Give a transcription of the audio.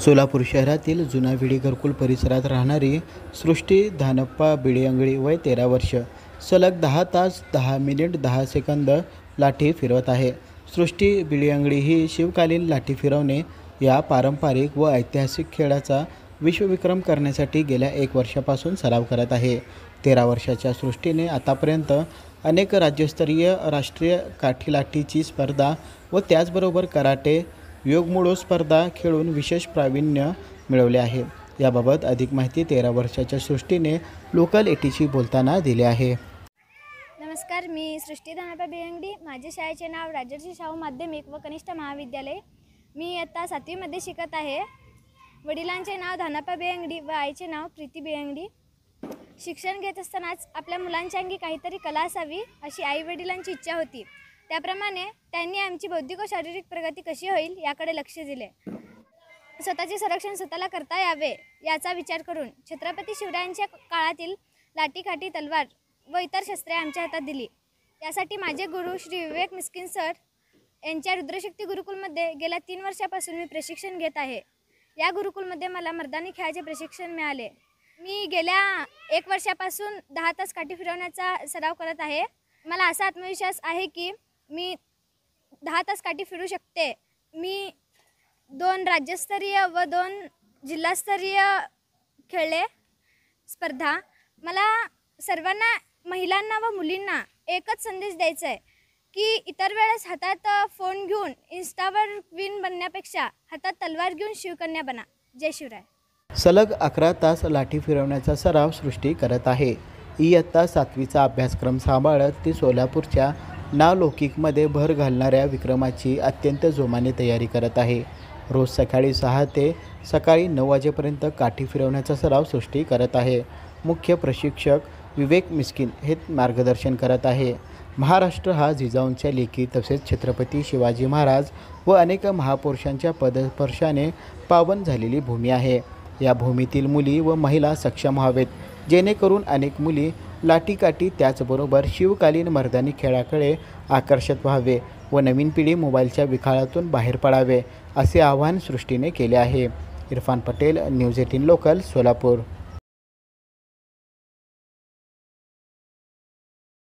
सोलापूर शहरातील जुना विडी घरकुल परिसरात राहणारी सृष्टी धानप्पा बिडियंगळी वय 13 वर्ष सलग 10 तास 10 मिनिट 10 सेकंद लाठी फिरवत आहे। सृष्टी बिडियंगळी ही शिवकालीन लाठी फिरवणे या पारंपरिक व ऐतिहासिक खेळाचा विश्वविक्रम करण्यासाठी गेल्या 1 वर्षापासून सराव करत आहे। 13 वर्षाच्या सृष्टीने आतापर्यंत अनेक राज्यस्तरीय राष्ट्रीय काठीलाठीची स्पर्धा व त्याचबरोबर कराटे योगमुडो स्पर्धा खेळून विशेष प्रावीण्य मिळवले आहे। याबाबत अधिक माहिती 13 वर्षाच्या सृष्टीने लोकल एटीशी बोलताना दिली आहे। नमस्कार, मी सृष्टी धानप्पा बिडियंगळी। माझे शाळेचे नाव राजर्षी शाहू माध्यमिक व कनिष्ठ महाविद्यालय। मी इयत्ता 7वी मध्ये शिकत आहे। वडिलांचे नाव धानप्पा बिडियंगळी व आईचे नाव प्रीती बिडियंगळी। शिक्षण घेत असतानाच आपल्या मुलांच्या अंगी काहीतरी कला असावी अशी आई वडिलांची इच्छा होती। त्याप्रमाणे त्यांनी आमची बौद्धिक व शारीरिक प्रगती कशी होईल याकडे लक्ष दिले। स्वतःचे संरक्षण स्वतःला करता यावे याचा विचार करून छत्रपती शिवरायांच्या काळातील लाठी काठी तलवार व इतर शस्त्रे आमच्या हातात दिली। यासाठी माझे गुरु श्री विवेक मिस्किन सर यांच्या रुद्रशक्ती गुरुकुलमध्ये गेल्या 3 वर्षापासून मी प्रशिक्षण घेत आहे। या गुरुकुलमध्ये मला मर्दानी खेळाचे प्रशिक्षण मिळाले। मी गेल्या 1 वर्षापासून 10 तास काठी फिरवण्याचा सराव करत आहे। मला असा आत्मविश्वास आहे की मी 10 तास काठी फिरू शकते। मी 2 राज्यस्तरीय व 2 जिल्हास्तरीय खेळले स्पर्धा। मला सर्वांना महिलांना व मुलींना एकच संदेश द्यायचा आहे की इतर वेळेस हातात फोन घेऊन इंस्टावर क्वीन बनण्यापेक्षा हातात तलवार घेऊन शिवकन्या बना। जय शिवराय। सलग 11 तास लाठी फिरवण्याचा सराव सृष्टी करत आहे। इयत्ता 7वीचा अभ्यासक्रम सांभाळत ती सोलापूरच्या नावलौकिकमध्ये भर घालणाऱ्या विक्रमाची अत्यंत जोमाने तयारी करत आहे। रोज सकाळी 6 ते सकाळी 9 वाजेपर्यंत काठी फिरवण्याचा सराव सृष्टी करत आहे। मुख्य प्रशिक्षक विवेक मिस्किन हे मार्गदर्शन करत आहे। महाराष्ट्र हा जिजाऊंच्या लेकी तसेच छत्रपती शिवाजी महाराज व अनेक महापुरुषांच्या पदस्पर्शाने पावन झालेली भूमी आहे। या भूमीतील मुली व महिला सक्षम व्हावेत, जेणेकरून अनेक मुली लाठीकाठी त्याचबरोबर शिवकालीन मर्दानी खेळाकडे आकर्षित व्हावे व नवीन पिढी मोबाईलच्या विळख्यातून बाहेर पडावे, असे आवाहन सृष्टीने केले आहे। Irfan Patel, news 18 local, Solapur.